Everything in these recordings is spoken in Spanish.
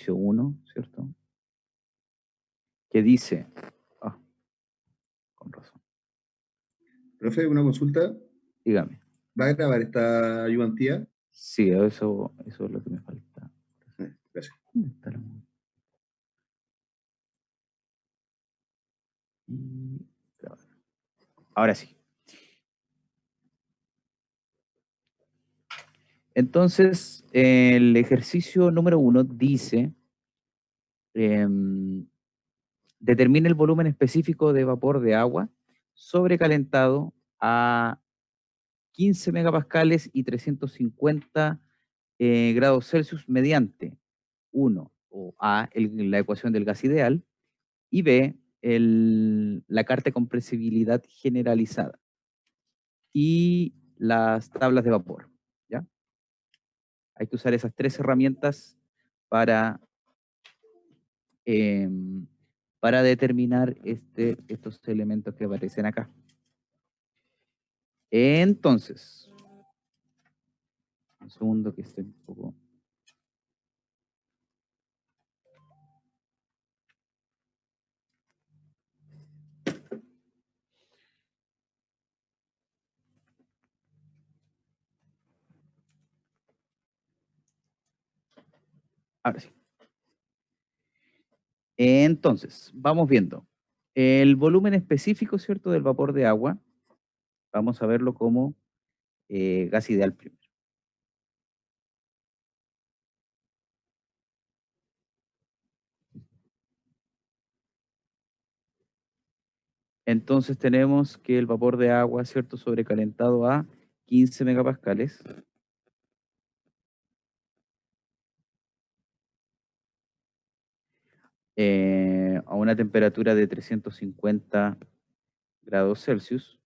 ejercicio 1, ¿cierto? Que dice, con razón, Profe, una consulta. dígame. ¿Va a grabar esta ayudantía? Sí, eso es lo que me falta. Gracias. ¿Dónde está la música? Y grabar. Ahora sí. Entonces, el ejercicio número 1 dice, determina el volumen específico de vapor de agua sobrecalentado a 15 megapascales y 350 grados Celsius mediante 1, o A, la ecuación del gas ideal, y B, la carta de compresibilidad generalizada y las tablas de vapor, ¿ya? Hay que usar esas tres herramientas para, para determinar estos elementos que aparecen acá. Entonces, un segundo que estoy un poco... Ahora sí. Entonces, vamos viendo. El volumen específico, ¿cierto?, del vapor de agua, vamos a verlo como gas ideal primero. Entonces tenemos que el vapor de agua, ¿cierto?, sobrecalentado a 15 megapascales. A una temperatura de 350 grados Celsius.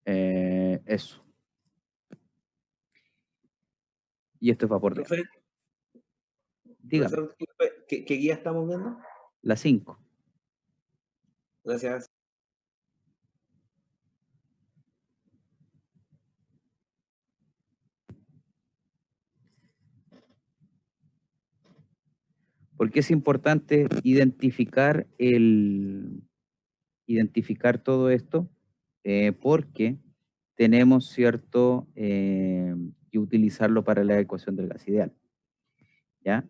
Eso. Y esto es vapor de agua. Dígame. ¿Qué guía estamos viendo? La 5. Gracias. Porque es importante identificar todo esto, porque tenemos, ¿cierto?, que utilizarlo para la ecuación del gas ideal. ¿Ya?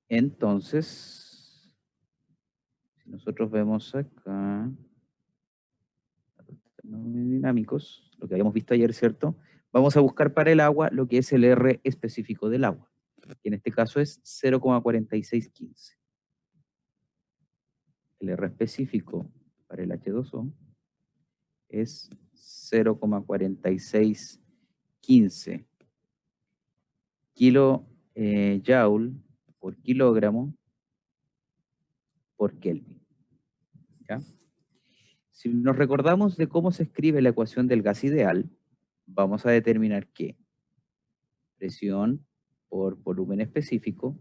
Entonces, si nosotros vemos acá, dinámicos, lo que habíamos visto ayer, ¿cierto? Vamos a buscar para el agua lo que es el R específico del agua, que en este caso es 0,4615. El R específico para el H2O es 0,4615 kilojoule por kilogramo por Kelvin. ¿Ya? Si nos recordamos de cómo se escribe la ecuación del gas ideal, vamos a determinar que presión por volumen específico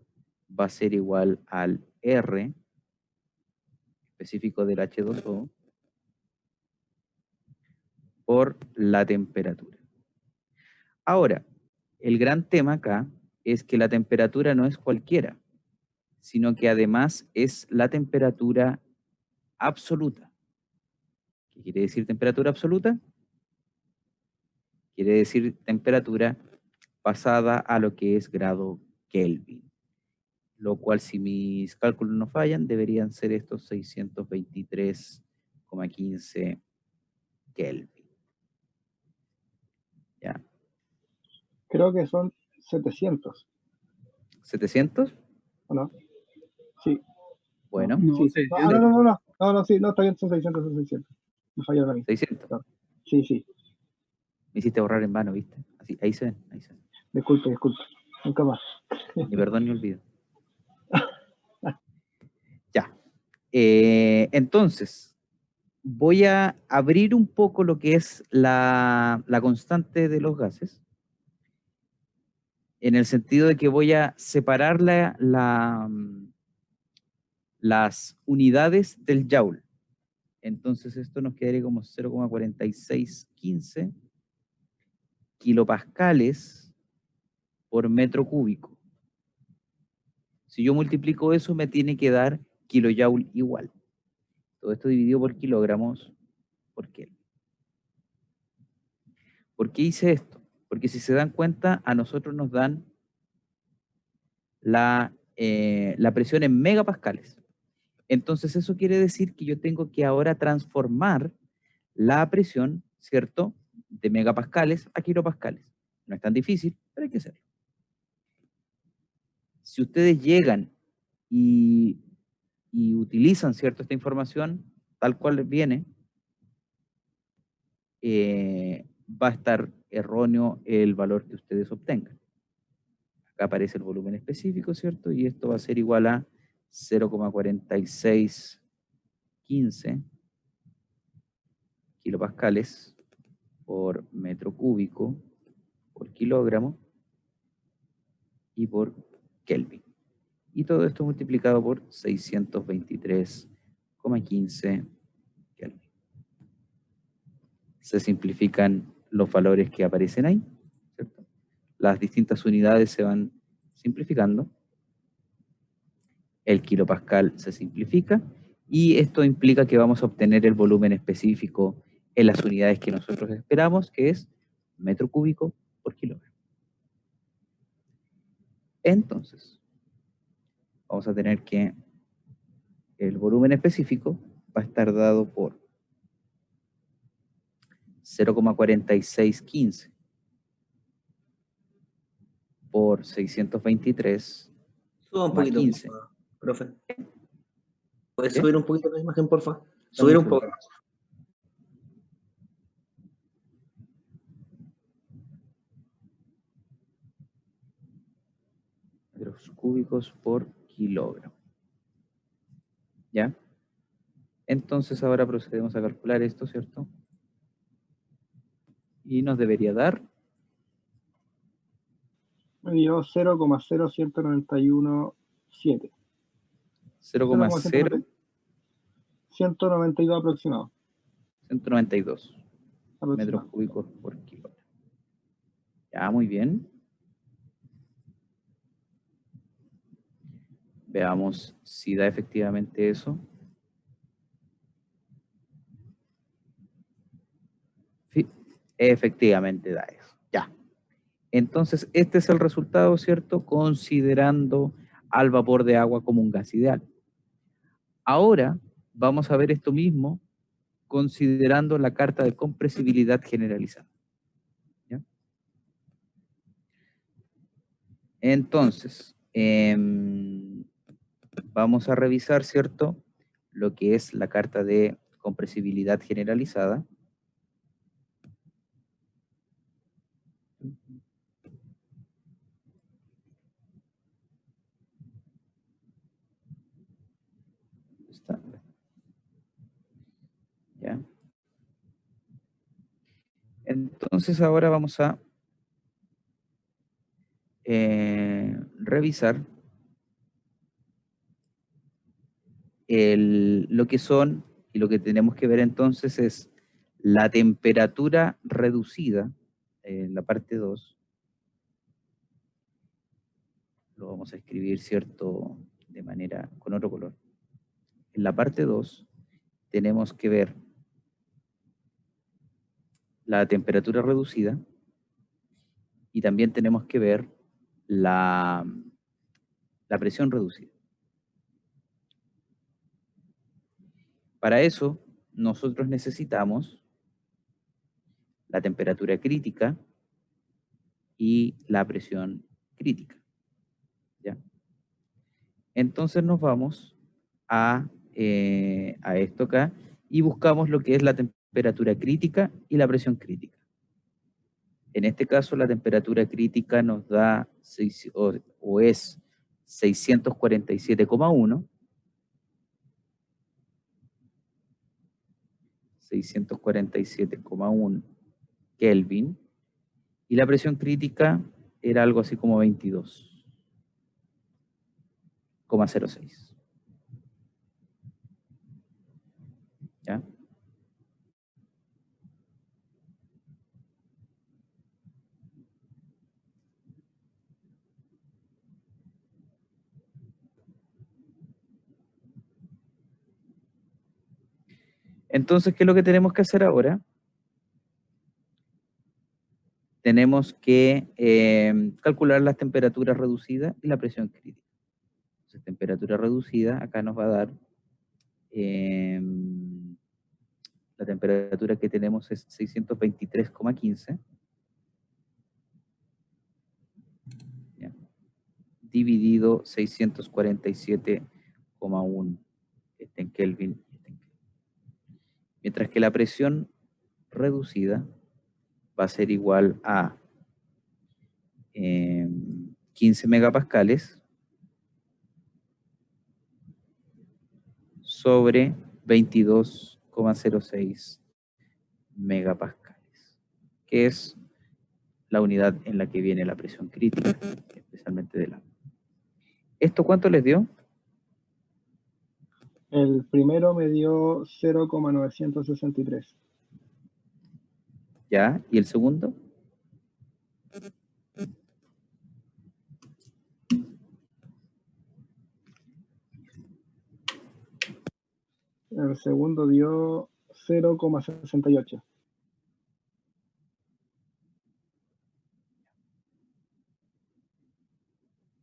va a ser igual al R específico del H2O por la temperatura. Ahora, el gran tema acá es que la temperatura no es cualquiera, sino que además es la temperatura absoluta. ¿Qué quiere decir temperatura absoluta? Quiere decir temperatura pasada a lo que es grado Kelvin, lo cual, si mis cálculos no fallan, deberían ser estos 623,15 Kelvin. ¿Ya? Creo que son 700. ¿700? ¿O no? Sí. Bueno. No, sí. Sí, No, sí, no, está bien, son 600, son 600. Me falla la 600. Claro. Sí. Me hiciste borrar en vano, ¿viste? Así, ahí se ven. Disculpe. Nunca más. Ni perdón ni olvido. Ya. Entonces, voy a abrir un poco lo que es la constante de los gases, en el sentido de que voy a separar las unidades del Joule. Entonces esto nos quedaría como 0,4615 kilopascales por metro cúbico. Si yo multiplico eso, me tiene que dar kilojoule igual. Todo esto dividido por kilogramos por Kelvin. ¿Por qué hice esto? Porque si se dan cuenta, a nosotros nos dan la presión en megapascales. Entonces eso quiere decir que yo tengo que ahora transformar la presión, ¿cierto?, de megapascales a kilopascales. No es tan difícil, pero hay que hacerlo. Si ustedes llegan y utilizan, ¿cierto?, esta información tal cual viene, va a estar erróneo el valor que ustedes obtengan. Acá aparece el volumen específico, ¿cierto? Y esto va a ser igual a 0,4615 kilopascales por metro cúbico por kilogramo y por Kelvin. Y todo esto multiplicado por 623,15 Kelvin. Se simplifican los valores que aparecen ahí, ¿cierto? Las distintas unidades se van simplificando. El kilopascal se simplifica y esto implica que vamos a obtener el volumen específico en las unidades que nosotros esperamos, que es metro cúbico por kilogramo. Entonces, vamos a tener que el volumen específico va a estar dado por 0,4615 por 623 Suba un poquito, 15. profe. ¿Puedes ¿Qué? subir un poquito la imagen, por favor? Dame Subir un segundo. poco. Metros cúbicos por kilogramo. ¿Ya? Entonces ahora procedemos a calcular esto, ¿cierto? Y nos debería dar Me dio 0,0191,7. 0,0192 192 aproximado. metros Aproximado. cúbicos por kilogramo. Ya, muy bien. Veamos si da efectivamente eso. Sí, efectivamente da eso. Ya. Entonces, este es el resultado, ¿cierto? Considerando al vapor de agua como un gas ideal. Ahora vamos a ver esto mismo considerando la carta de compresibilidad generalizada. ¿Ya? Entonces, vamos a revisar, ¿cierto?, lo que es la carta de compresibilidad generalizada. ¿Está? ¿Ya? Entonces ahora vamos a revisar lo que son, y lo que tenemos que ver entonces es la temperatura reducida, en la parte 2. Lo vamos a escribir, ¿cierto?, de manera con otro color. En la parte 2 tenemos que ver la temperatura reducida y también tenemos que ver la presión reducida. Para eso, nosotros necesitamos la temperatura crítica y la presión crítica. ¿Ya? Entonces nos vamos a esto acá y buscamos lo que es la temperatura crítica y la presión crítica. En este caso, la temperatura crítica nos da o es 647,1. 647,1 Kelvin. Y la presión crítica era algo así como 22,06. ¿Ya? Entonces, ¿qué es lo que tenemos que hacer ahora? Tenemos que calcular las temperaturas reducidas y la presión crítica. Entonces, temperatura reducida, acá nos va a dar, la temperatura que tenemos es 623,15, dividido 647,1, este en Kelvin. Mientras que la presión reducida va a ser igual a 15 megapascales sobre 22,06 megapascales, que es la unidad en la que viene la presión crítica, especialmente del agua. ¿Esto cuánto les dio? El primero me dio 0,963. ¿Ya? ¿Y el segundo? El segundo dio 0,68.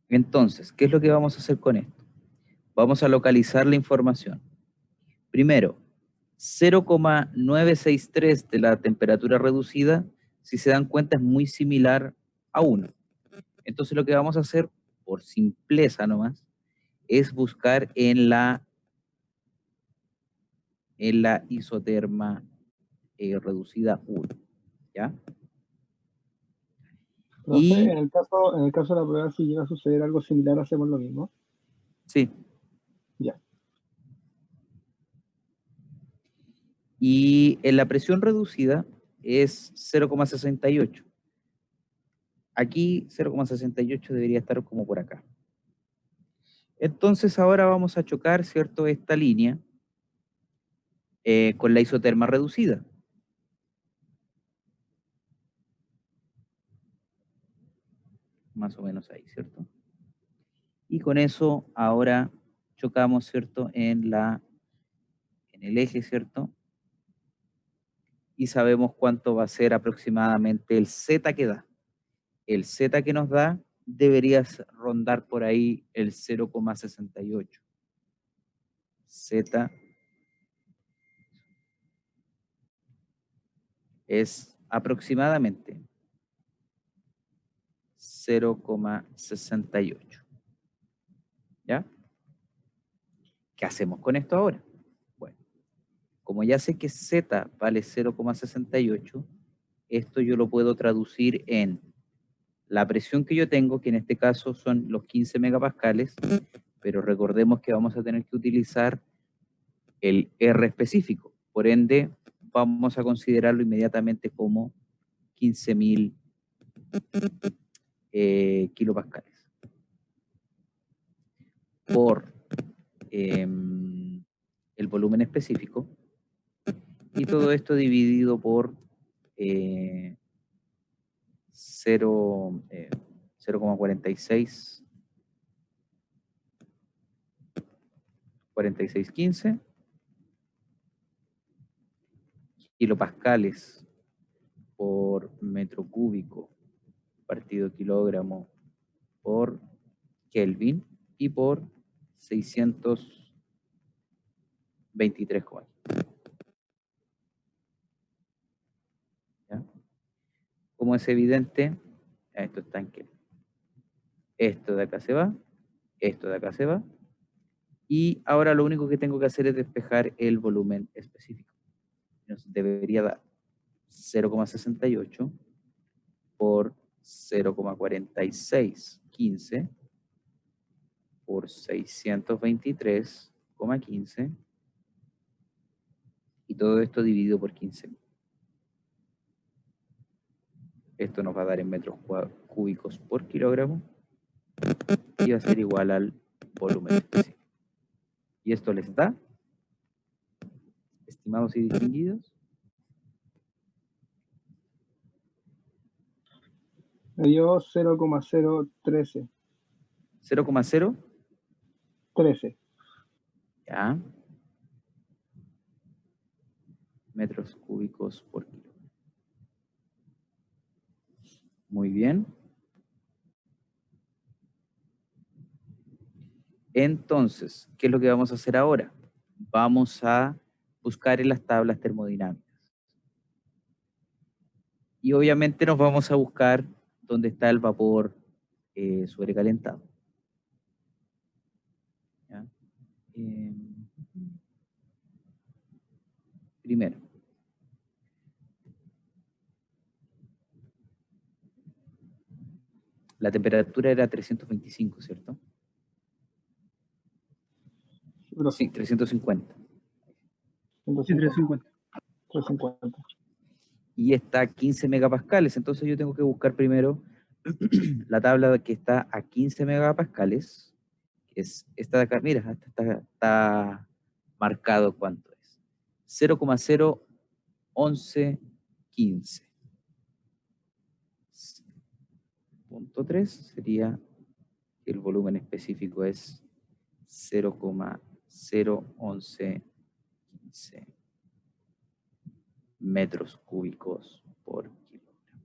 Entonces, ¿qué es lo que vamos a hacer con esto? Vamos a localizar la información. Primero, 0,963 de la temperatura reducida, si se dan cuenta, es muy similar a 1. Entonces lo que vamos a hacer, por simpleza nomás, es buscar en la isoterma reducida 1. ¿Ya? Profe, Y en el caso de la prueba, si llega a suceder algo similar, hacemos lo mismo. sí. Ya. Y en la presión reducida es 0,68. Aquí 0,68 debería estar como por acá. Entonces ahora vamos a chocar, ¿cierto?, esta línea con la isoterma reducida. Más o menos ahí, ¿cierto? Y con eso ahora chocamos, ¿cierto?, en el eje, ¿cierto? Y sabemos cuánto va a ser aproximadamente el Z que da. El Z que nos da debería rondar por ahí el 0,68. Z es aproximadamente 0,68. ¿Ya? ¿Qué hacemos con esto ahora? Bueno, como ya sé que Z vale 0,68, esto yo lo puedo traducir en la presión que yo tengo, que en este caso son los 15 megapascales, pero recordemos que vamos a tener que utilizar el R específico. Por ende, vamos a considerarlo inmediatamente como 15.000 kilopascales por el volumen específico, y todo esto dividido por 0,4615 kilopascales por metro cúbico partido kilogramo por Kelvin y por 623,1. ¿Ya? Como es evidente, esto está en Kelvin. Esto de acá se va, esto de acá se va, y ahora lo único que tengo que hacer es despejar el volumen específico. Nos debería dar 0,68 por 0,4615 por 623,15, y todo esto dividido por 15. Esto nos va a dar en metros cúbicos por kilogramo y va a ser igual al volumen específico. ¿Y esto les da, estimados y distinguidos? Me dio 0,013. 0,013. 13. ¿Ya? metros cúbicos por kilómetro. Muy bien. Entonces, ¿qué es lo que vamos a hacer ahora? Vamos a buscar en las tablas termodinámicas. Y obviamente nos vamos a buscar dónde está el vapor sobrecalentado. ¿Ya? Primero. La temperatura era 325, ¿cierto? Profe, Sí, 350. 150, 350. Y está a 15 megapascales. Entonces yo tengo que buscar primero la tabla que está a 15 megapascales, que es esta de acá. Mira, está marcado cuánto es. 0,01115. Punto 3 sería que el volumen específico es 0,01115 metros cúbicos por kilómetro.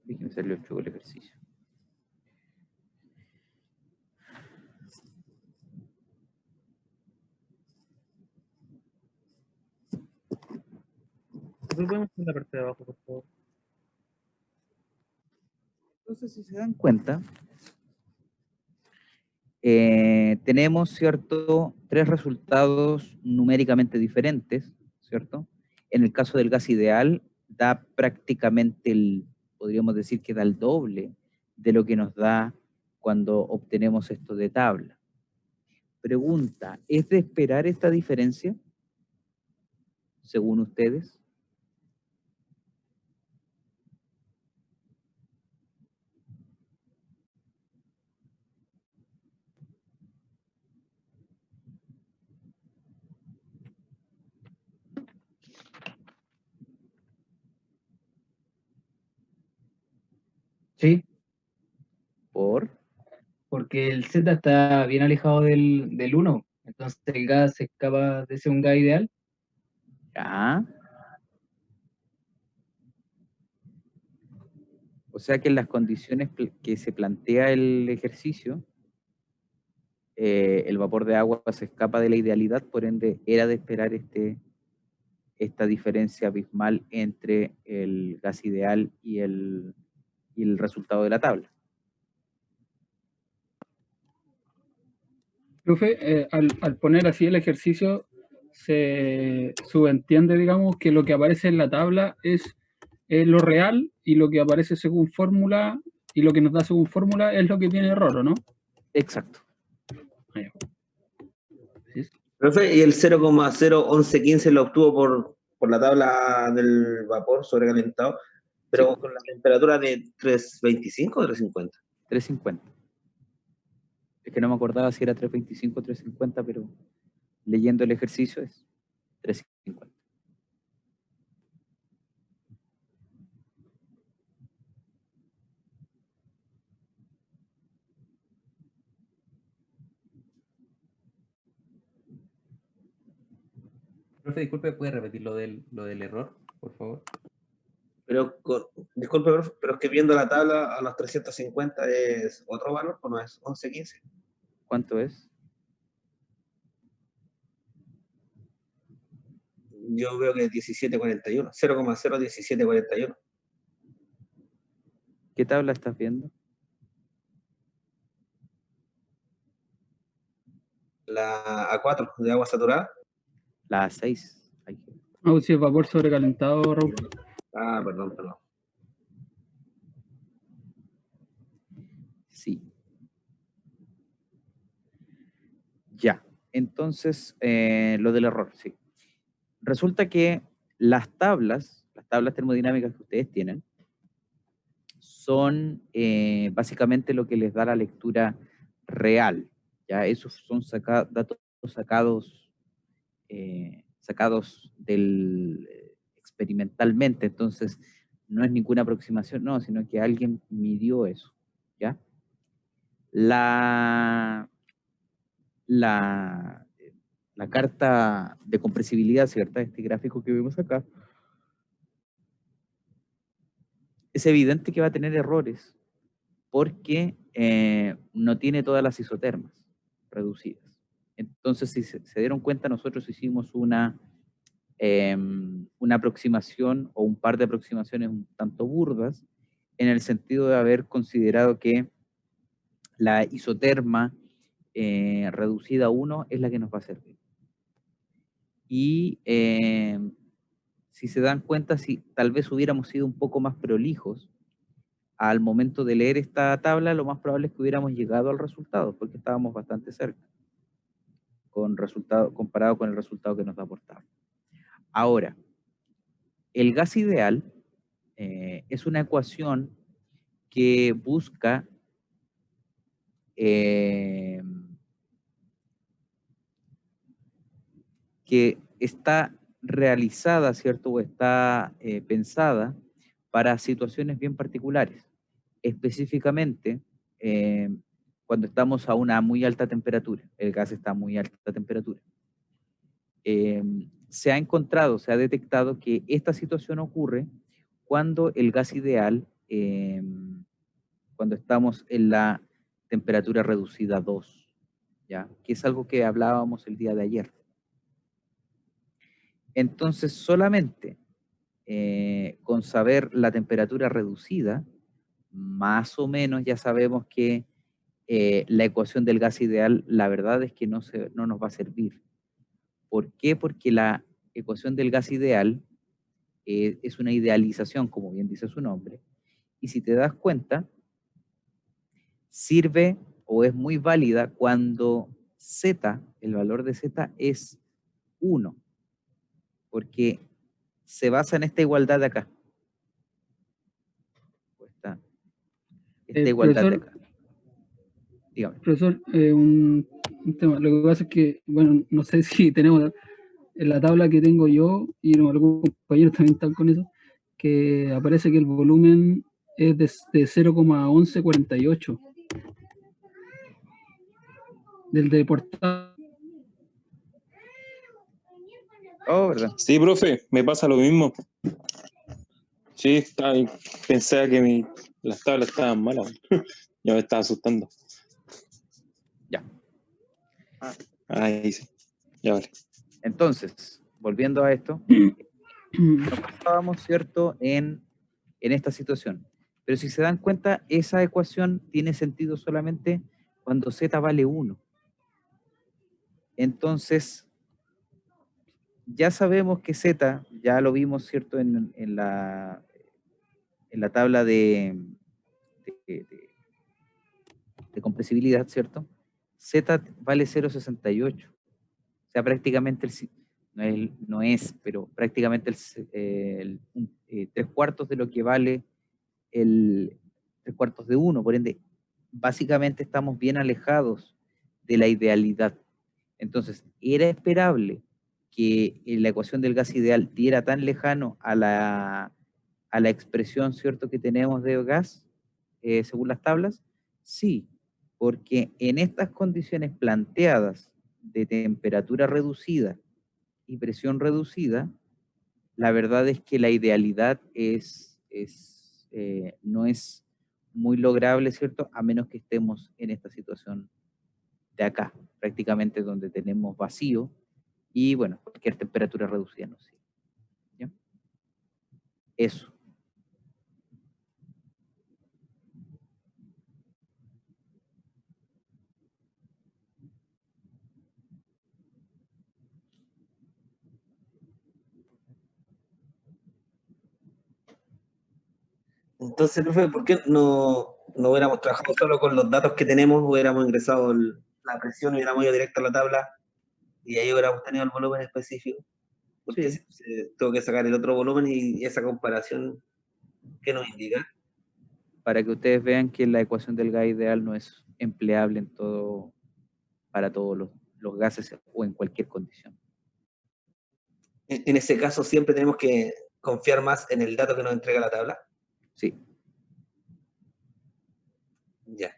Déjenme hacerle el ejercicio. Volvemos en la parte de abajo, por favor. Entonces, si se dan cuenta, tenemos, ¿cierto?, tres resultados numéricamente diferentes, ¿cierto? En el caso del gas ideal, da prácticamente podríamos decir que da el doble de lo que nos da cuando obtenemos esto de tabla. Pregunta, ¿es de esperar esta diferencia? Según ustedes. Sí, Porque porque el Z está bien alejado del 1, entonces el gas se escapa de ser un gas ideal. ya. O sea que en las condiciones que se plantea el ejercicio, el vapor de agua se escapa de la idealidad, por ende era de esperar esta diferencia abismal entre el gas ideal y el resultado de la tabla. Profe, al poner así el ejercicio, se subentiende, digamos, que lo que aparece en la tabla es lo real y lo que aparece según fórmula y lo que nos da según fórmula es lo que tiene error, ¿o no? Exacto. Profe, y el 0,01115 lo obtuvo por la tabla del vapor sobrecalentado, pero Sí. con la temperatura de 325 o 350. 350. Es que no me acordaba si era 325 o 350, pero leyendo el ejercicio es 350. Profe, disculpe, ¿puede repetir lo del error, por favor? Pero, disculpe, profe, pero es que viendo la tabla a los 350 es otro valor, ¿o no es 1115? ¿Cuánto es? Yo veo que es 1741, 0,01741. ¿Qué tabla estás viendo? La A4 de agua saturada. La A6. Ah, si es vapor sobrecalentado, Raúl. Ah, perdón. Sí. Ya. Entonces, lo del error, sí. Resulta que las tablas termodinámicas que ustedes tienen, son básicamente lo que les da la lectura real. ¿Ya? Esos son datos sacados experimentalmente, entonces no es ninguna aproximación, no, sino que alguien midió eso. ¿Ya? la carta de compresibilidad, ¿cierto? Este gráfico que vemos acá, es evidente que va a tener errores porque no tiene todas las isotermas reducidas. Entonces, si se dieron cuenta, nosotros hicimos una aproximación o un par de aproximaciones un tanto burdas, en el sentido de haber considerado que la isoterma reducida a 1 es la que nos va a servir. Y si se dan cuenta, si tal vez hubiéramos sido un poco más prolijos al momento de leer esta tabla, lo más probable es que hubiéramos llegado al resultado, porque estábamos bastante cerca, comparado con el resultado que nos da por tabla. Ahora, el gas ideal es una ecuación que busca que está realizada, ¿cierto? O está pensada para situaciones bien particulares. Específicamente, cuando estamos a una muy alta temperatura, el gas está a muy alta temperatura. Se ha encontrado, se ha detectado que esta situación ocurre cuando el gas ideal, cuando estamos en la temperatura reducida a 2, ¿ya? Que es algo que hablábamos el día de ayer. Entonces, solamente con saber la temperatura reducida, más o menos ya sabemos que la ecuación del gas ideal, la verdad es que no nos va a servir. ¿Por qué? Porque la ecuación del gas ideal es una idealización, como bien dice su nombre, y si te das cuenta, sirve o es muy válida cuando Z, el valor de Z es 1, porque se basa en esta igualdad de acá. Esta igualdad de acá. Dígame. Profesor, un tema. Lo que pasa es que, bueno, no sé si tenemos en la tabla que tengo yo, y no, algunos compañeros también están con eso, que aparece que el volumen es de 0,1148 del de portada. Oh, ¿verdad? Sí, profe, me pasa lo mismo. Sí, pensaba que las tablas estaban malas. Ya me estaba asustando. Ya. Ahí sí. Ya vale. Entonces, volviendo a esto, nos pasábamos, ¿cierto?, en esta situación. Pero si se dan cuenta, esa ecuación tiene sentido solamente cuando Z vale 1. Entonces, ya sabemos que Z, ya lo vimos, ¿cierto?, en la tabla de compresibilidad, ¿cierto? Z vale 0,68. O sea, prácticamente no es, pero prácticamente 3/4 de lo que vale el 3/4 de 1. Por ende, básicamente estamos bien alejados de la idealidad. Entonces, era esperable que la ecuación del gas ideal diera tan lejano a la expresión, ¿cierto?, que tenemos de gas, según las tablas. Sí, porque en estas condiciones planteadas de temperatura reducida y presión reducida, la verdad es que la idealidad no es muy lograble, ¿cierto? A menos que estemos en esta situación de acá, prácticamente donde tenemos vacío y, bueno, cualquier temperatura reducida no sirve. ¿Ya? Eso. Entonces, profe, ¿por qué no hubiéramos trabajado solo con los datos que tenemos, hubiéramos ingresado la presión, hubiéramos ido directo a la tabla y ahí hubiéramos tenido el volumen específico? Porque Sí. tengo que sacar el otro volumen y esa comparación, ¿qué nos indica? Para que ustedes vean que la ecuación del gas ideal no es empleable para todos los gases o en cualquier condición. En ese caso, siempre tenemos que confiar más en el dato que nos entrega la tabla. Sí. Ya.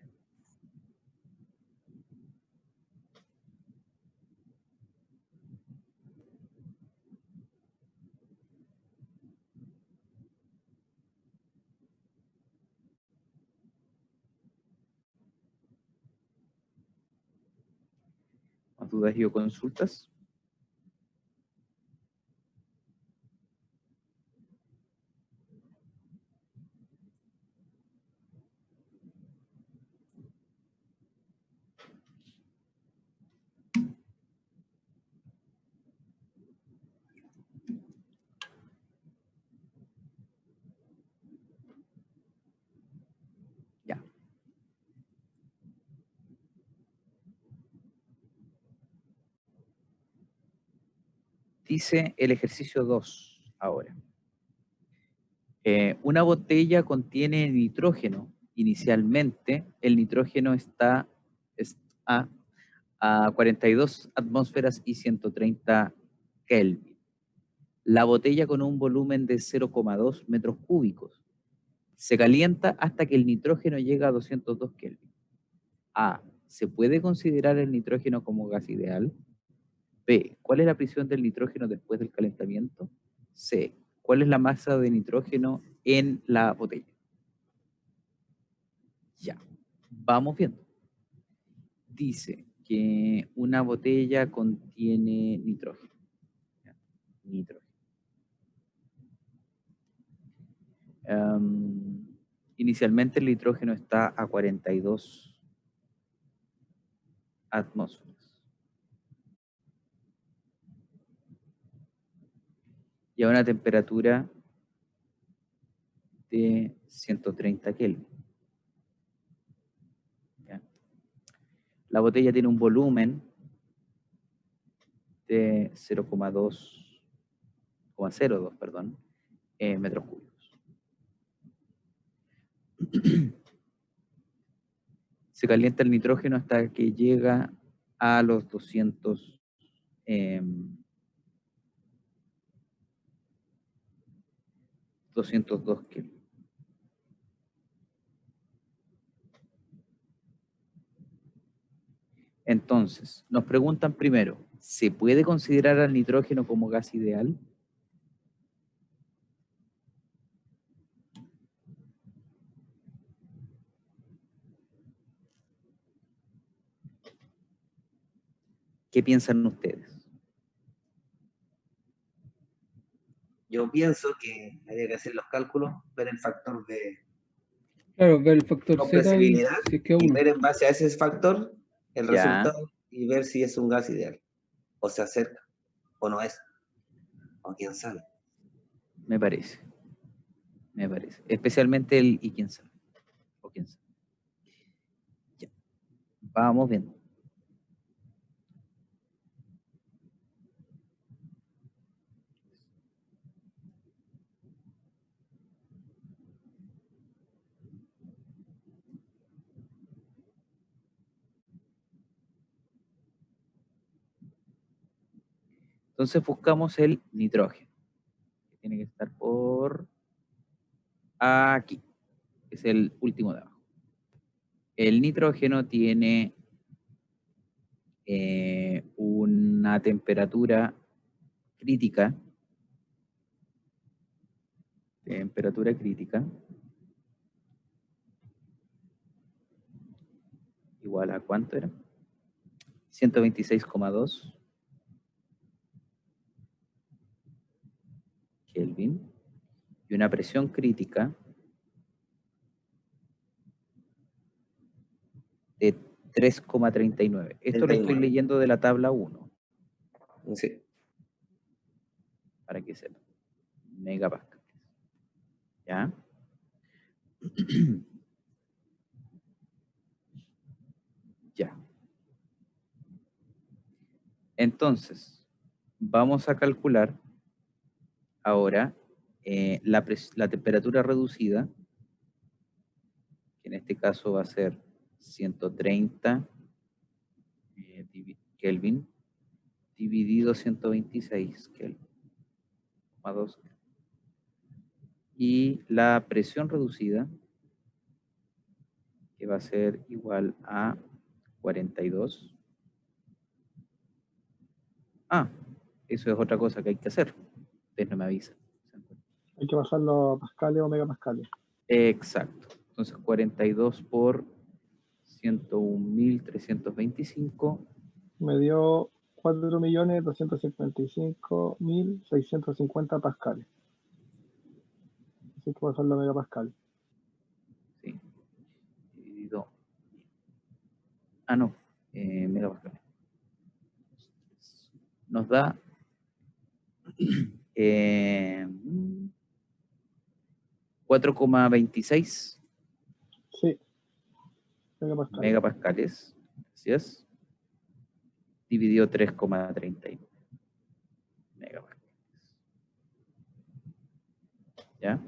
dudas y o consultas? Ya. Dice el ejercicio 2 ahora. Una botella contiene nitrógeno. Inicialmente, el nitrógeno está a 42 atmósferas y 130 Kelvin. La botella con un volumen de 0,2 metros cúbicos se calienta hasta que el nitrógeno llega a 202 Kelvin. A. ¿Se puede considerar el nitrógeno como gas ideal? B. ¿Cuál es la presión del nitrógeno después del calentamiento? C. ¿Cuál es la masa de nitrógeno en la botella? Ya, vamos viendo. Dice que una botella contiene nitrógeno. Nitrógeno. Inicialmente el nitrógeno está a 42 atmósferas. Y a una temperatura de 130 Kelvin. ¿Ya? La botella tiene un volumen de 0,02, perdón, metros cúbicos. Se calienta el nitrógeno hasta que llega a los 202 Kelvin. Entonces, nos preguntan primero, ¿se puede considerar al nitrógeno como gas ideal? ¿Qué piensan ustedes? Yo pienso que habría que hacer los cálculos, ver el factor de Claro, ver el factor Z y compresibilidad si es que y uno. ver en base a ese factor el Ya. resultado y ver si es un gas ideal, o se acerca, o no es, o quién sabe. Me parece. Me parece. Especialmente el y quién sabe. O quién sabe. Ya. Vamos viendo. Entonces buscamos el nitrógeno. Que tiene que estar por aquí. Es el último de abajo. El nitrógeno tiene una temperatura crítica. Temperatura crítica. Igual a ¿cuánto era? 126,2 Kelvin. Y una presión crítica de 3,39. Esto lo estoy 39. leyendo de la tabla 1, Sí. para que sepan. Megapascales. ¿Ya? Ya. Entonces, vamos a calcular ahora la temperatura reducida, que en este caso va a ser 130 Kelvin dividido 126 Kelvin, 2. Y la presión reducida, que va a ser igual a 42. Eso es otra cosa que hay que hacer. Ustedes no me avisan. Hay que pasarlo a pascales o megapascales. Exacto. Entonces 42 por 101.325 Me dio 4.255.650 pascales. Así que voy a usar la megapascal. ¿sí? Dividido. Ah, no. Megapascal. Nos da 4,26 Sí, megapascal. megapascales. Así es. Dividido 3,39 megapascales. ¿Ya?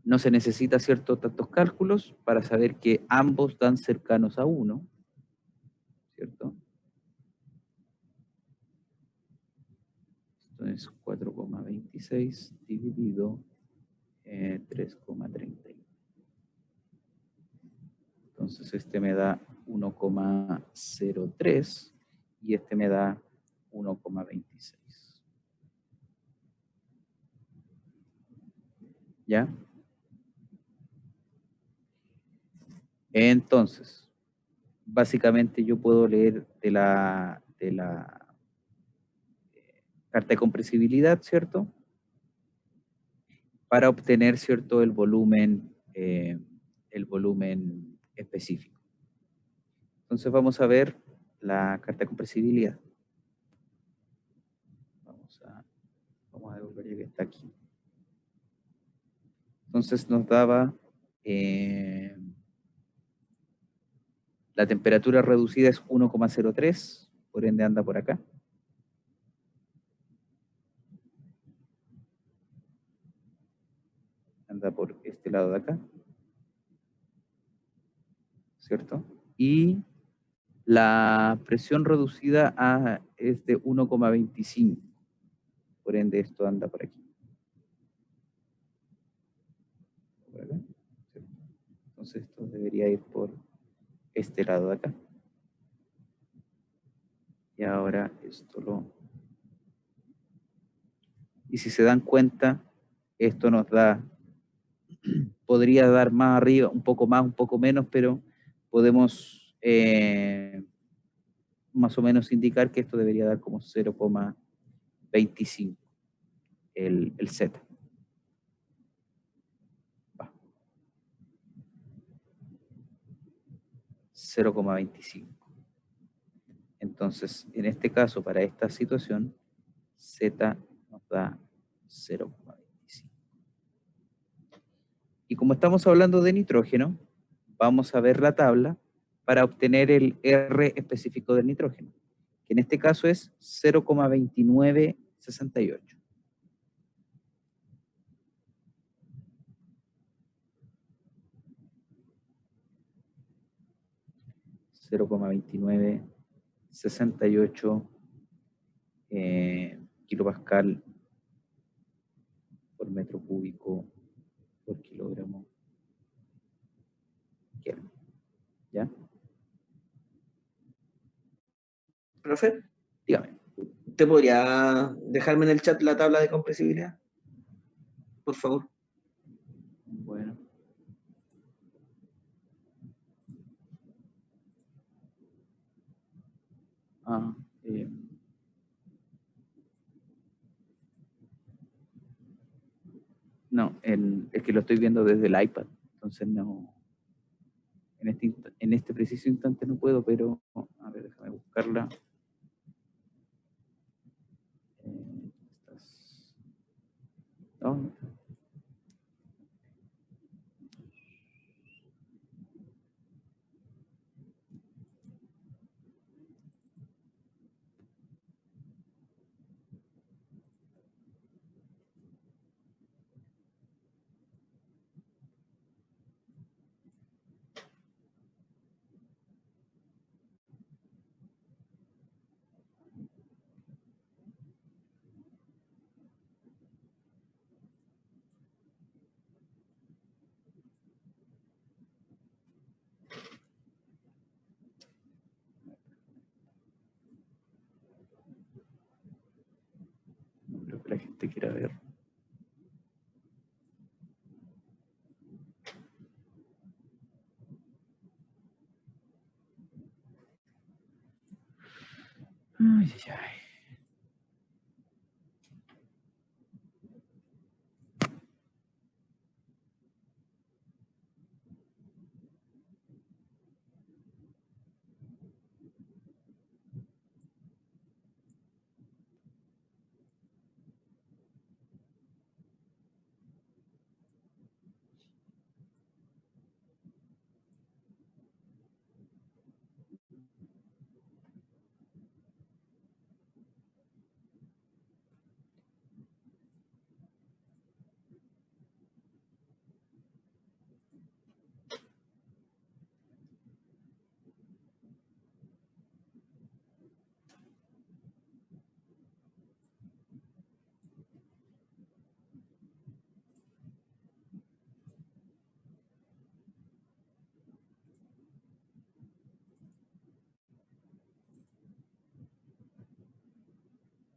No se necesita, ¿cierto?, tantos cálculos para saber que ambos dan cercanos a 1, ¿cierto? Esto es 4,26 dividido 3,39. Entonces este me da 1,03 y este me da 1,26. ¿Ya? Entonces, básicamente yo puedo leer de la carta de compresibilidad, ¿cierto? Para obtener, ¿cierto?, el volumen específico. Entonces vamos a ver la carta de compresibilidad. Vamos a devolver ya que está aquí. Entonces nos daba la temperatura reducida es 1,03, por ende anda por acá. Anda por este lado de acá. ¿Cierto? Y la presión reducida es de 1,25. Por ende, esto anda por aquí. Por acá, ¿cierto? Entonces, esto debería ir por este lado de acá. Y ahora esto lo... Y si se dan cuenta, esto nos da... Podría dar más arriba, un poco más, un poco menos, pero podemos más o menos indicar que esto debería dar como 0,25 el Z. 0,25. Entonces, en este caso, para esta situación, Z nos da 0,25. Y como estamos hablando de nitrógeno, vamos a ver la tabla para obtener el R específico del nitrógeno, que en este caso es 0,2968. ...0,2968 kilopascal por metro cúbico por kilogramo Kelvin. ¿Ya? Profe, Dígame. ¿usted podría dejarme en el chat la tabla de compresibilidad? Por favor. Bueno. No, es que lo estoy viendo desde el iPad, entonces no, en este preciso instante no puedo, pero a ver, déjame buscarla. No. No creo que la gente quiera ver. Ay, ay, ay.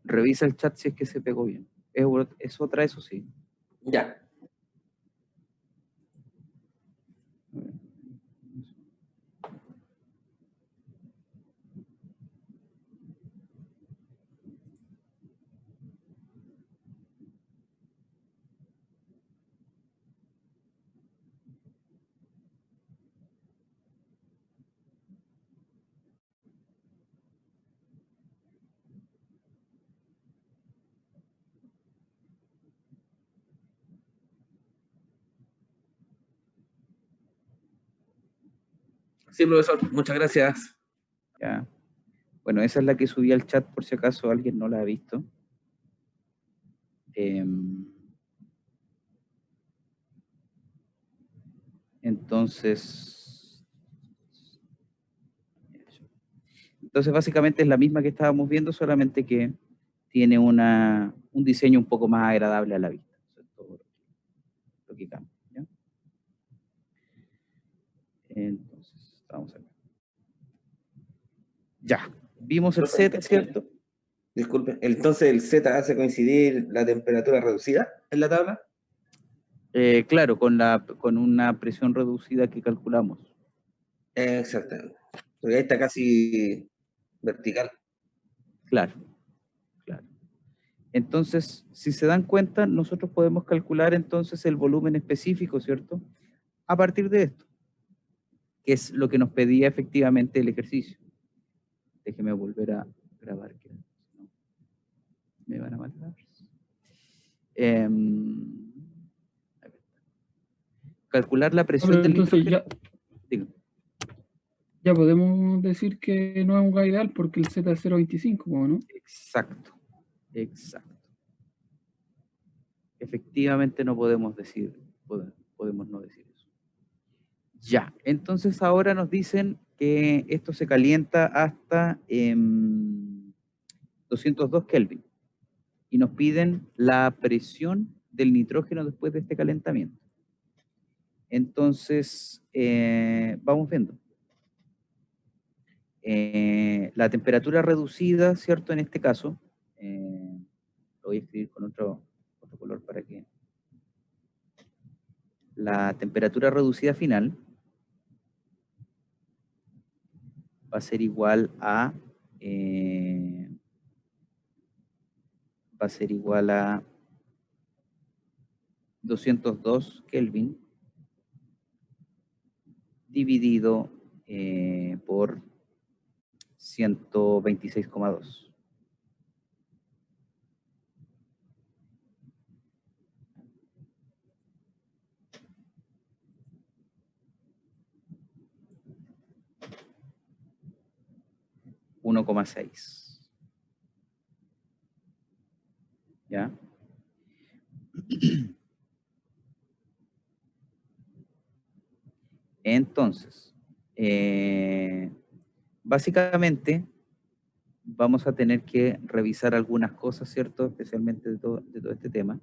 Revisa el chat si es que se pegó bien. Es otra, eso sí. Ya. Sí, profesor, muchas gracias. Ya. Bueno, esa es la que subí al chat por si acaso alguien no la ha visto. Entonces básicamente es la misma que estábamos viendo, solamente que tiene un diseño un poco más agradable a la vista. Eso es todo lo que cambia. ¿Ya? Entonces, vamos a ver. Ya, vimos el Z, ¿cierto? Disculpe, entonces el Z hace coincidir la temperatura reducida en la tabla. Claro, con una presión reducida que calculamos. Exactamente. Porque ahí está casi vertical. Claro, claro. Entonces, si se dan cuenta, nosotros podemos calcular entonces el volumen específico, ¿cierto? A partir de esto, que es lo que nos pedía efectivamente el ejercicio. Déjeme volver a grabar, que no, me van a matar. A ver. Calcular la presión Pero del entonces nitrógeno. Digo, ya podemos decir que no es un gas ideal porque el Z es 0,25, ¿no? exacto, exacto. Efectivamente no podemos decir, podemos no decir eso. Ya, entonces ahora nos dicen que esto se calienta hasta 202 Kelvin y nos piden la presión del nitrógeno después de este calentamiento. Entonces, vamos viendo. La temperatura reducida, ¿cierto? En este caso, lo voy a escribir con otro color para que... La temperatura reducida final va a ser igual a... va a ser igual a 202 Kelvin dividido por 126,2. $1,6. ¿Ya? Entonces, básicamente vamos a tener que revisar algunas cosas, ¿cierto? Especialmente de todo este tema.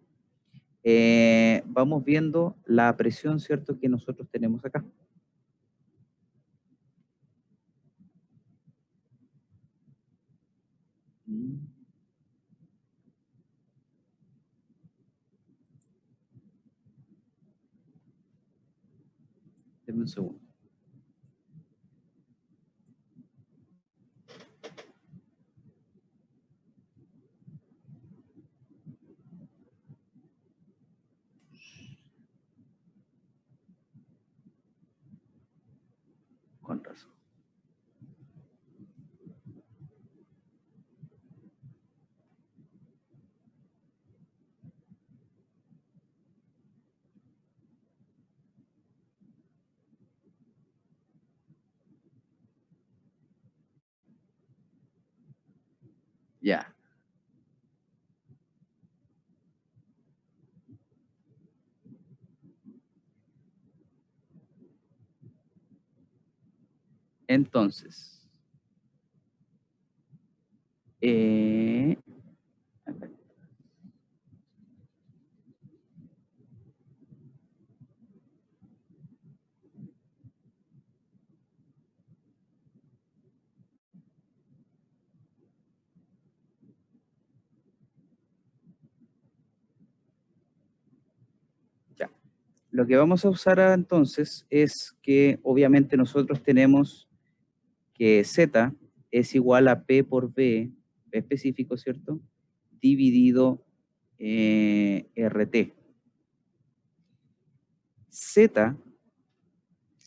Vamos viendo la presión, ¿cierto? Que nosotros tenemos acá. Denme un segundo. Ya. Entonces, acá. Ya. Lo que vamos a usar entonces es que obviamente nosotros tenemos que Z es igual a P por B, P específico, ¿cierto? Dividido RT. Z,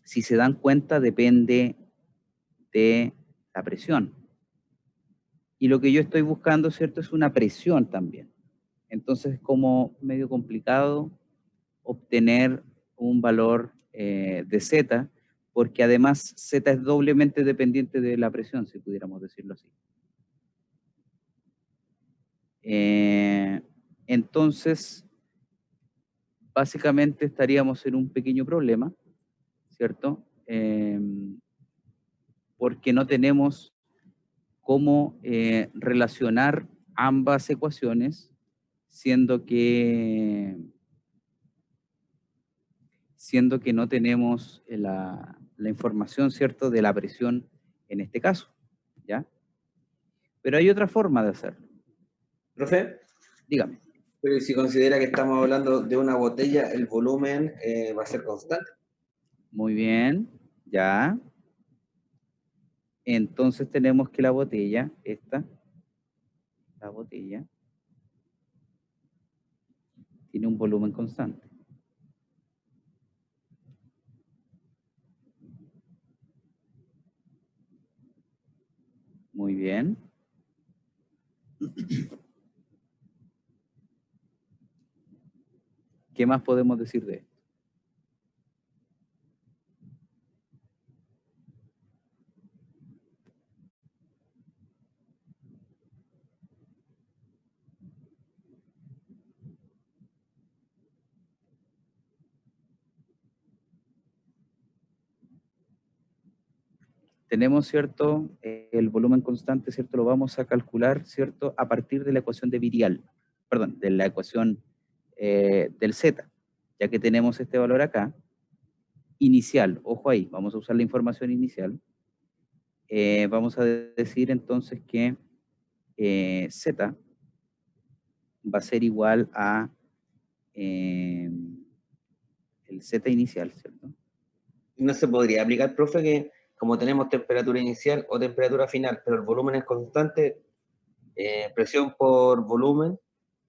si se dan cuenta, depende de la presión. Y lo que yo estoy buscando, ¿cierto? Es una presión también. Entonces es como medio complicado obtener un valor de Z, porque además Z es doblemente dependiente de la presión, si pudiéramos decirlo así. Entonces, básicamente estaríamos en un pequeño problema, ¿cierto? Porque no tenemos cómo relacionar ambas ecuaciones, siendo que no tenemos la información, ¿cierto?, de la presión en este caso, ¿ya? Pero hay otra forma de hacerlo. Profe, Dígame. pero si considera que estamos hablando de una botella, el volumen va a ser constante. Muy bien, ya. Entonces tenemos que la botella, la botella, tiene un volumen constante. Muy bien. ¿Qué más podemos decir de esto? Tenemos, ¿cierto? El volumen constante, ¿cierto? Lo vamos a calcular, ¿cierto? A partir de la ecuación de Virial, perdón, de la ecuación del Z, ya que tenemos este valor acá, inicial, ojo ahí, vamos a usar la información inicial. Vamos a decir entonces que Z va a ser igual a el Z inicial, ¿cierto? No se podría aplicar, profe, que como tenemos temperatura inicial o temperatura final, pero el volumen es constante, presión por volumen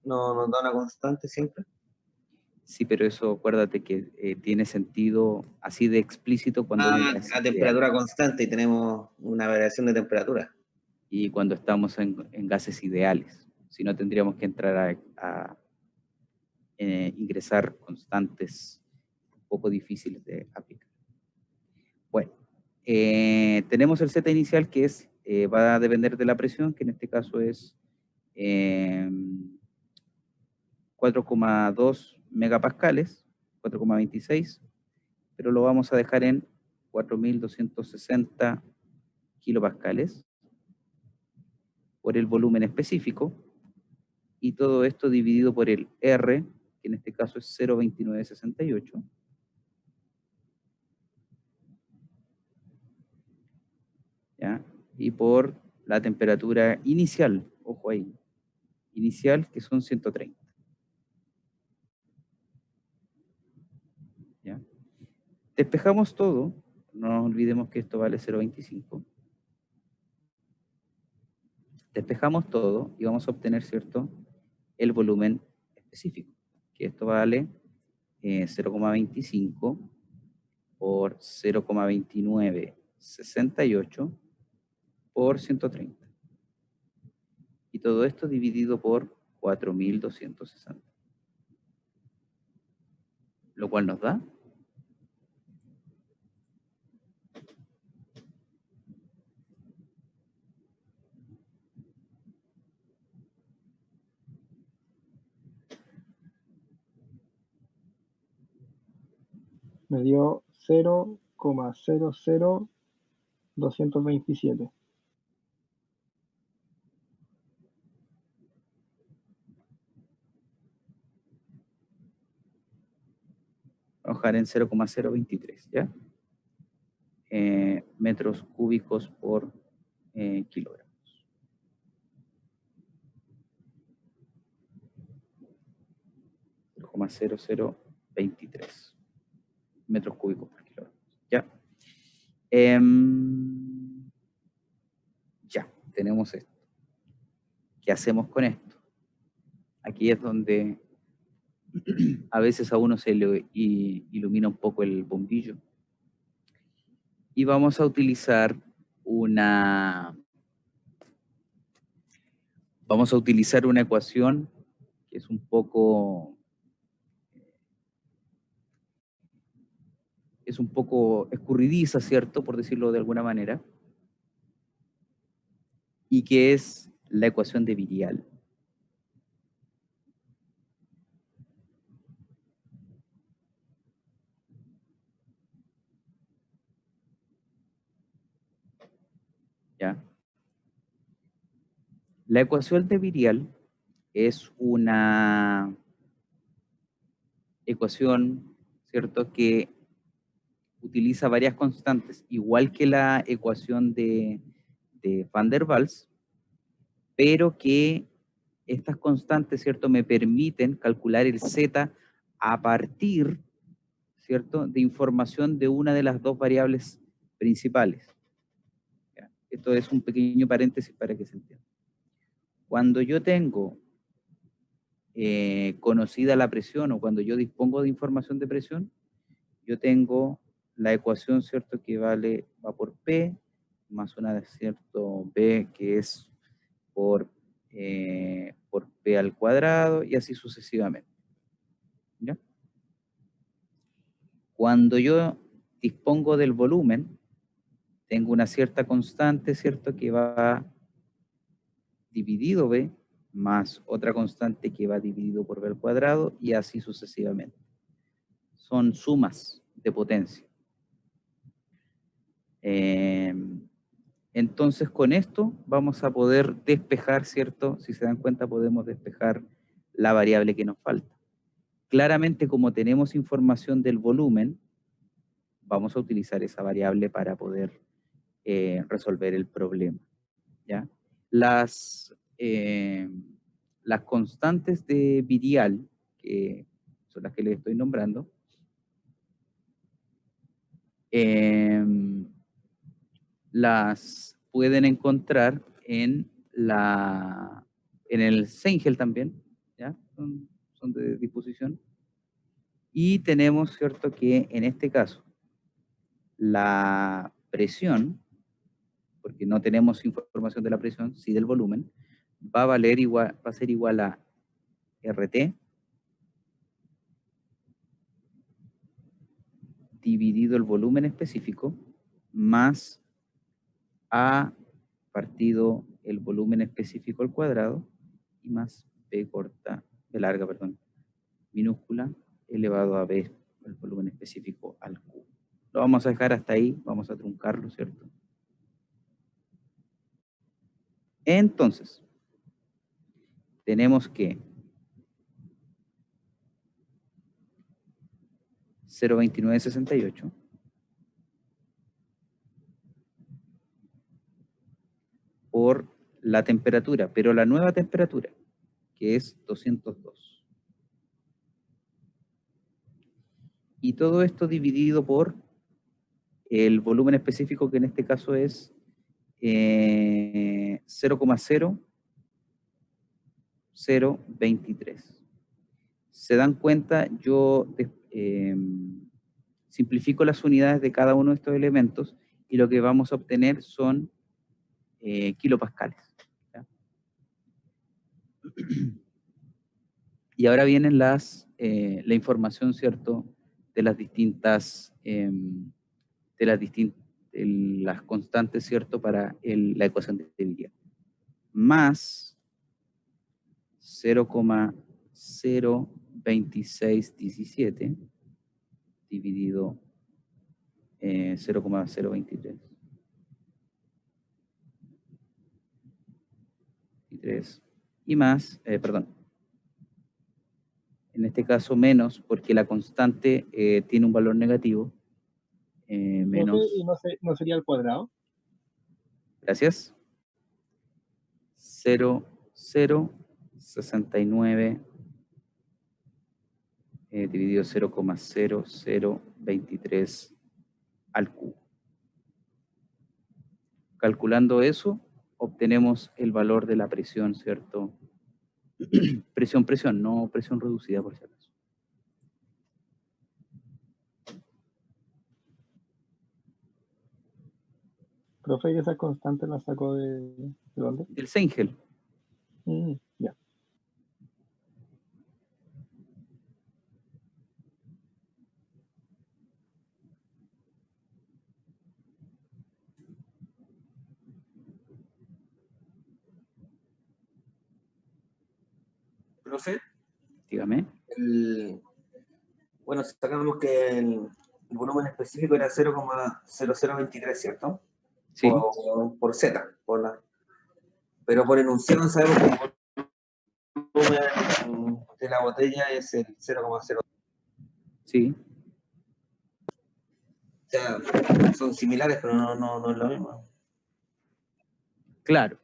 no nos da una constante siempre. Sí, pero eso acuérdate que tiene sentido así de explícito cuando Ah, es a ideal. temperatura constante y tenemos una variación de temperatura. Y cuando estamos en gases ideales. Si no, tendríamos que entrar a ingresar constantes un poco difíciles de aplicar. Bueno, tenemos el Z inicial que es, va a depender de la presión, que en este caso es 4,2 megapascales, 4,26, pero lo vamos a dejar en 4.260 kilopascales por el volumen específico, y todo esto dividido por el R, que en este caso es 0,2968. ¿Ya? Y por la temperatura inicial, ojo ahí, inicial, que son 130. ¿Ya? Despejamos todo, no nos olvidemos que esto vale 0,25. Despejamos todo y vamos a obtener, ¿cierto?, el volumen específico, que esto vale 0,25 por 0,2968 por 130. Y todo esto dividido por 4.260. Lo cual nos da Me dio 0,00227. Vamos a dejar en 0,023, ¿ya? Metros cúbicos por kilogramos. Como 0,023 metros cúbicos por kilogramo. ¿Ya? Ya, tenemos esto. ¿Qué hacemos con esto? Aquí es donde a veces a uno se le ilumina un poco el bombillo. Y vamos a utilizar una ecuación que es un poco escurridiza, ¿cierto? Por decirlo de alguna manera. Y que es la ecuación de Virial. ¿Ya? La ecuación de Virial es una ecuación, ¿cierto?, que utiliza varias constantes, igual que la ecuación de Van der Waals, pero que estas constantes, ¿cierto?, me permiten calcular el z a partir, ¿cierto?, de información de una de las dos variables principales. ¿Ya? Esto es un pequeño paréntesis para que se entienda. Cuando yo tengo conocida la presión o cuando yo dispongo de información de presión, yo tengo la ecuación, ¿cierto?, que va por P más una de cierto B que es por P al cuadrado y así sucesivamente. ¿Ya? Cuando yo dispongo del volumen, tengo una cierta constante, ¿cierto?, que va dividido B más otra constante que va dividido por B al cuadrado y así sucesivamente. Son sumas de potencia. Entonces con esto vamos a poder despejar, ¿cierto? Si se dan cuenta podemos despejar la variable que nos falta. Claramente como tenemos información del volumen, vamos a utilizar esa variable para poder resolver el problema. ¿Ya? Las constantes de Virial, que son las que les estoy nombrando, las pueden encontrar en el Seigel también, ¿ya? Son de disposición. Y tenemos, ¿cierto?, que en este caso la presión, porque no tenemos información de la presión, sí del volumen, va a ser igual a RT dividido el volumen específico más A partido el volumen específico al cuadrado y más B larga, minúscula, elevado a B, el volumen específico al cubo. Lo vamos a dejar hasta ahí, vamos a truncarlo, ¿cierto? Entonces, tenemos que 0,2968 por la temperatura, pero la nueva temperatura, que es 202. Y todo esto dividido por el volumen específico, que en este caso es 0,0023. Se dan cuenta, yo simplifico las unidades de cada uno de estos elementos y lo que vamos a obtener son kilopascales. ¿Ya? Y ahora vienen la información, ¿cierto?, de las distintas, las constantes, ¿cierto?, para la ecuación de Virial. Más 0,02617 dividido 0,023. Y más, perdón. En este caso menos, porque la constante tiene un valor negativo. Menos. Profe, ¿y no sería al cuadrado? Gracias. 0,069 dividido 0,0023 al cubo. Calculando eso, obtenemos el valor de la presión, ¿cierto? Presión, no presión reducida, por si acaso. Profe, ¿y esa constante la sacó de dónde? Del Seingel. Ya. Profe, Dígame. bueno, sacamos que el volumen específico era 0,0023, ¿cierto? Sí. Por Z. Pero por enunciado sabemos que el volumen de la botella es el 0,0. Sí. O sea, son similares, pero no es lo mismo. Claro.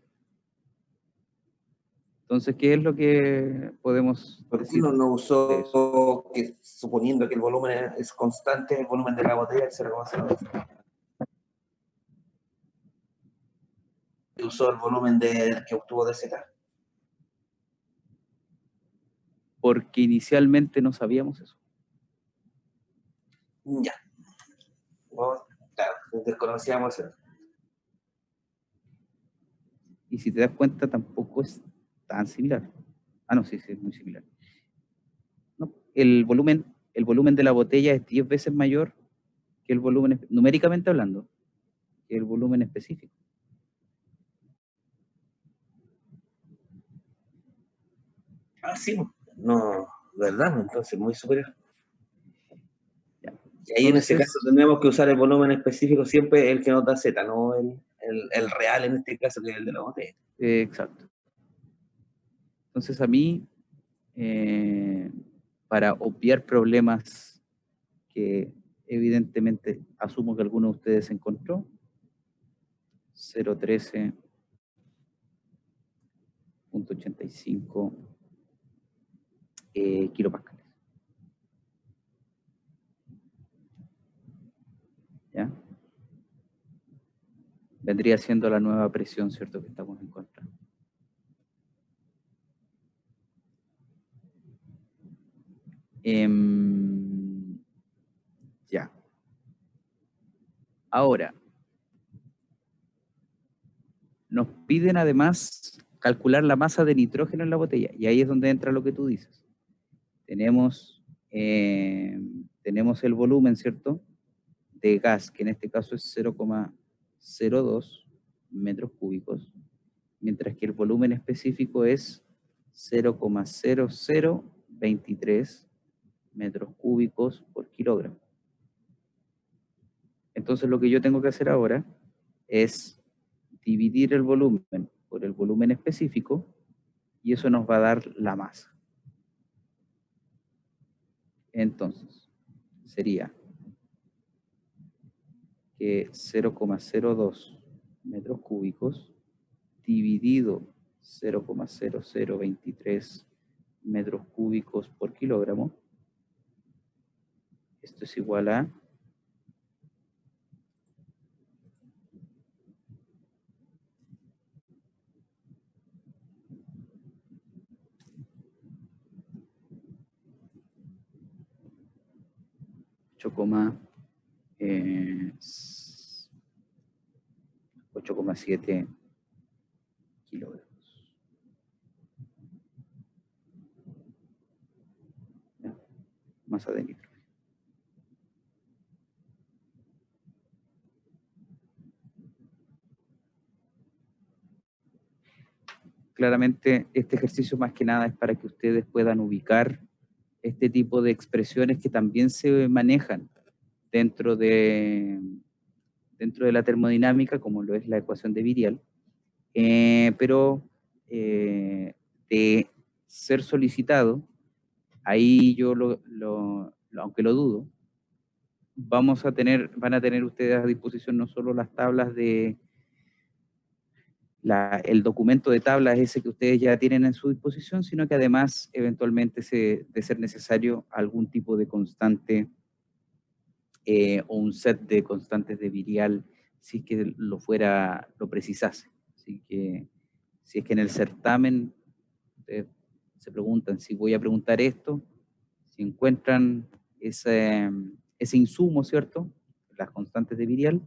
Entonces, ¿qué es lo que podemos ¿Por qué decir? no de eso? usó, suponiendo que el volumen es constante, el volumen de la botella es 0,02? Usó el volumen que obtuvo de Z. Porque inicialmente no sabíamos eso. Ya. Bueno, claro, desconocíamos eso. Y si te das cuenta, tampoco es tan similar. Ah, no, sí, es muy similar. No, el volumen de la botella es 10 veces mayor que el volumen, numéricamente hablando, que el volumen específico. Ah, sí. No, ¿verdad? Entonces, muy superior. Ya. Y ahí en ese Entonces, caso tendríamos que usar el volumen específico siempre el que nos da Z, no el real en este caso, que es el de la botella. exacto. Entonces a mí, para obviar problemas que evidentemente asumo que alguno de ustedes encontró, 0,13.85 kilopascales. ¿Ya? Vendría siendo la nueva presión, ¿cierto?, que estamos encontrando. Ya. Ahora, nos piden además calcular la masa de nitrógeno en la botella, y ahí es donde entra lo que tú dices. Tenemos el volumen, ¿cierto?, de gas, que en este caso es 0,02 metros cúbicos, mientras que el volumen específico es 0,0023 metros cúbicos por kilogramo. Entonces lo que yo tengo que hacer ahora es dividir el volumen por el volumen específico y eso nos va a dar la masa. Entonces, sería que 0,02 metros cúbicos dividido 0,0023 metros cúbicos por kilogramo. Esto es igual a 8,7 kilogramos. ¿Ya? Masa de nitrógeno. Claramente, este ejercicio más que nada es para que ustedes puedan ubicar este tipo de expresiones que también se manejan dentro de la termodinámica, como lo es la ecuación de Virial, pero de ser solicitado, ahí yo aunque lo dudo, van a tener ustedes a disposición no solo las tablas de el documento de tablas ese que ustedes ya tienen en su disposición, sino que además eventualmente de ser necesario algún tipo de constante o un set de constantes de Virial si es que lo precisase. Así que si es que en el certamen ustedes se preguntan si voy a preguntar esto, si encuentran ese insumo, ¿cierto? Las constantes de Virial,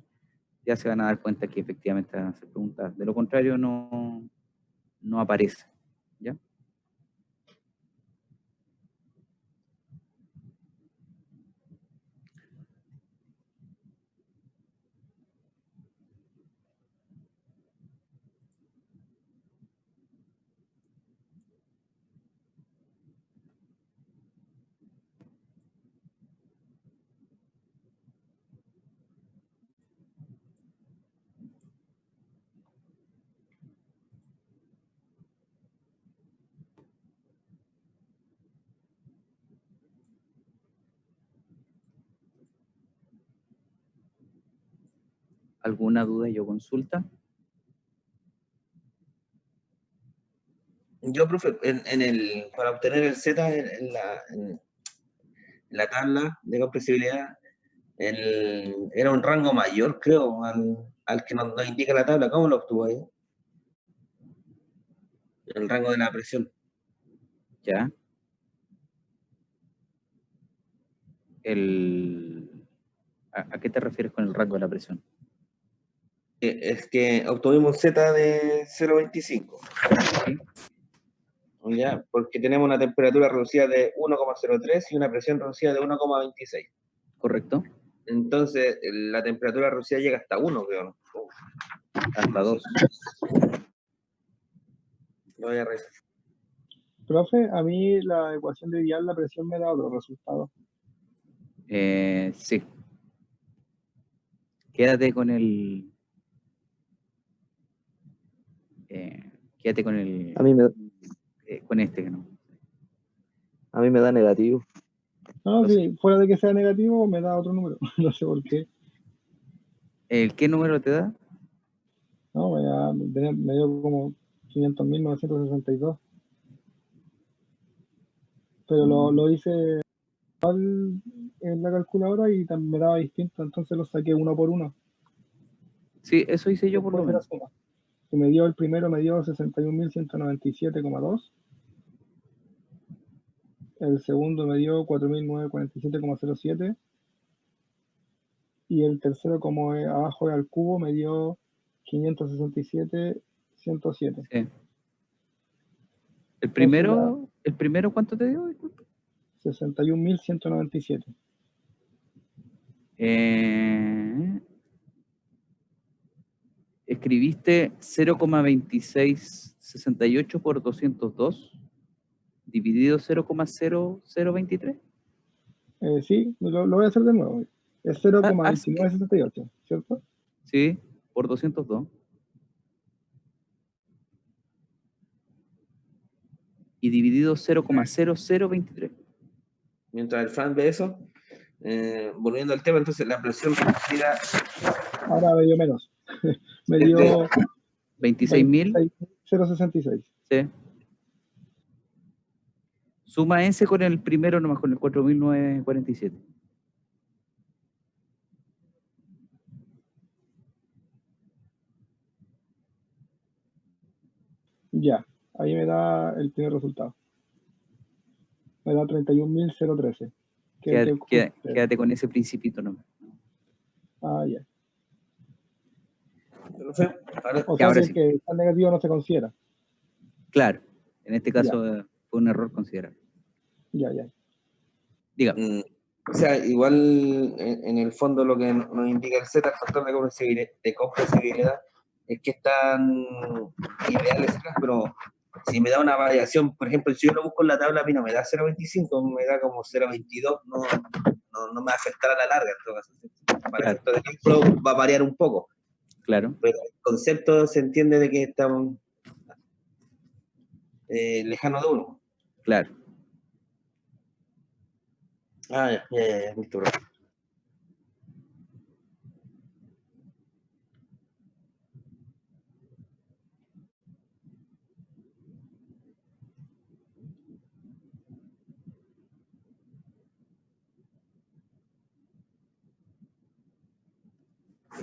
ya se van a dar cuenta que efectivamente van a hacer preguntas. De lo contrario, no aparece. ¿Ya? ¿Alguna duda yo consulta? Yo, profe, para obtener el Z en la tabla de compresibilidad, era un rango mayor, creo, al que nos indica la tabla. ¿Cómo lo obtuvo ahí? El rango de la presión. ¿Ya? ¿A qué te refieres con el rango de la presión? Es que obtuvimos Z de 0,25. ¿Sí? ¿Ya? Porque tenemos una temperatura reducida de 1,03 y una presión reducida de 1,26. ¿Correcto? Entonces, la temperatura reducida llega hasta 1, creo, ¿no? Hasta 2. Lo voy a revisar. Profe, a mí la ecuación de Virial, la presión me da otro resultado. Sí. Quédate con el... quédate con el... A mí me, con este, ¿no? a mí me da negativo. No, sí, fuera de que sea negativo, me da otro número. No sé por qué. ¿Qué número te da? No, me dio como 500.962. Pero lo hice igual en la calculadora y también me daba distinto, entonces lo saqué uno por uno. Sí, eso hice yo por lo Después de la menos. suma. Y el primero me dio 61.197,2. El segundo me dio 4.947,07. Y el tercero, como abajo al cubo, me dio 567,107. Sí. ¿El primero cuánto te dio? Disculpa. 61.197. Escribiste 0,2668 por 202 dividido 0,0023. Sí, lo voy a hacer de nuevo. Es 0,2968, ¿cierto? Sí, por 202. Y dividido 0,0023. Mientras el Fran ve eso, volviendo al tema, entonces la presión reducida... Ahora me dio menos. Me dio 26.000. 0,66. Sí. Suma ese con el primero nomás, con el 4.947. Ya, ahí me da el primer resultado. Me da 31.013. Quédate con ese principito nomás. Ah, ya. Ahora, O sea, ahora si sí. es que está negativo no se considera. Claro, en este caso fue un error considerable. Ya. Dígame. o sea, igual en el fondo lo que nos indica el Z, el factor de compresibilidad, es que están ideales, pero Si me da una variación, por ejemplo, si yo lo busco en la tabla, a mí no me da 0,25, me da como 0,22, no me va a afectar a la larga, en todo caso. Para Claro. efectos de cálculo va a variar un poco, Claro, pero el concepto se entiende de que estamos lejano de 1. claro. Ya, listo, bro.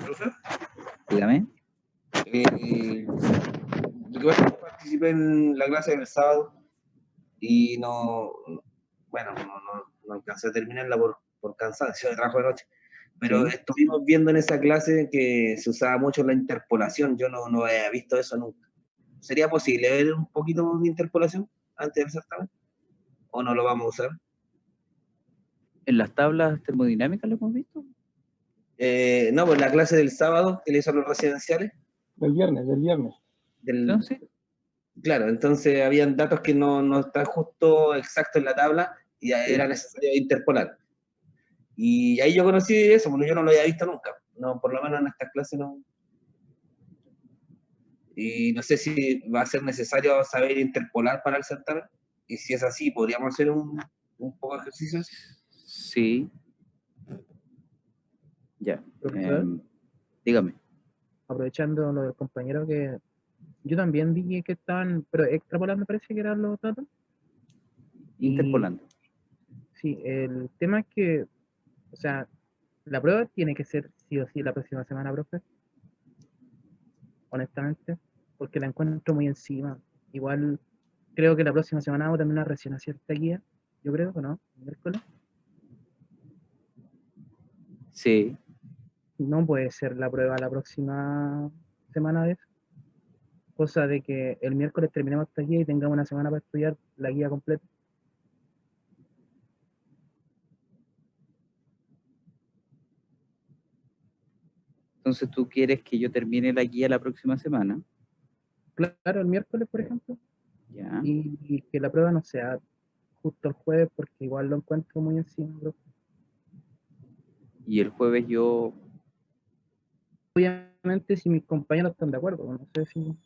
¿Profe? Dígame. Lo que pasa es que participé en la clase del sábado y no alcancé a terminarla por cansancio de trabajo de noche. Pero Sí. estuvimos viendo en esa clase que se usaba mucho la interpolación. Yo no había visto eso nunca. ¿Sería posible ver un poquito de interpolación antes del certamen? ¿O no lo vamos a usar? ¿En las tablas termodinámicas lo hemos visto? No, pues la clase del sábado que le hizo a los residenciales. Del viernes. Entonces, Claro, entonces habían datos que no están justo exactos en la tabla y Sí. era necesario interpolar. Y ahí yo conocí eso, porque yo no lo había visto nunca. No, por lo menos en estas clases no. Y no sé si va a ser necesario saber interpolar para el certamen. Y si es así, podríamos hacer un poco de ejercicios. sí. Ya. Profesor, Dígame. aprovechando lo del compañero que yo también vi que estaban, pero extrapolando parece que eran los datos. Interpolando. Sí, el tema es que, o sea, la prueba tiene que ser sí o sí la próxima semana, profe. Honestamente, porque la encuentro muy encima. Igual creo que la próxima semana vamos a tener una recién acierta guía, yo creo, ¿o no? Miércoles. Sí. No puede ser la prueba la próxima semana de eso. Cosa de que el miércoles terminemos esta guía y tengamos una semana para estudiar la guía completa. Entonces tú quieres que yo termine la guía la próxima semana. Claro, el miércoles, por ejemplo, Ya. y que la prueba no sea justo el jueves, porque igual lo encuentro muy encima, bro. Y el jueves yo. Obviamente, si mis compañeros están de acuerdo, no sé si